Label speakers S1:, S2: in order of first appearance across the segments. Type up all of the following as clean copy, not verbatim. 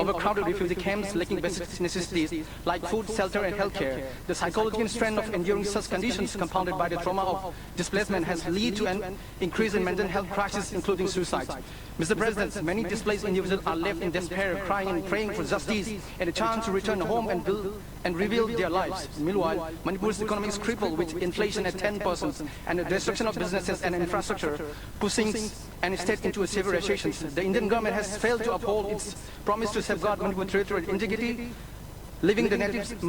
S1: overcrowded refugee camps lacking basic necessities like food, shelter, and healthcare. The psychology and strength of enduring such conditions, compounded by the trauma of displacement, has led to an increase in mental health crises, including suicide. Mr. President, many displaced individuals are left in despair, crying and praying for justice and a chance to return home and build and rebuild their lives. Meanwhile, Manipur's economy is crippled with inflation at 10% and the destruction of businesses and infrastructure, pushing an state into a severe recession. The Indian government has failed to uphold its promise to safeguard Manipur territorial integrity, leaving the native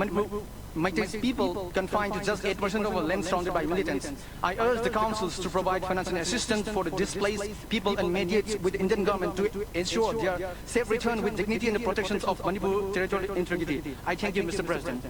S1: Meitei people confined to just 8% of our land surrounded by militants. I urge the councils to provide financial assistance for the displaced people and mediate with the Indian government to ensure their safe return with dignity and the protections of Manipur territorial integrity. I thank you, Mr. President.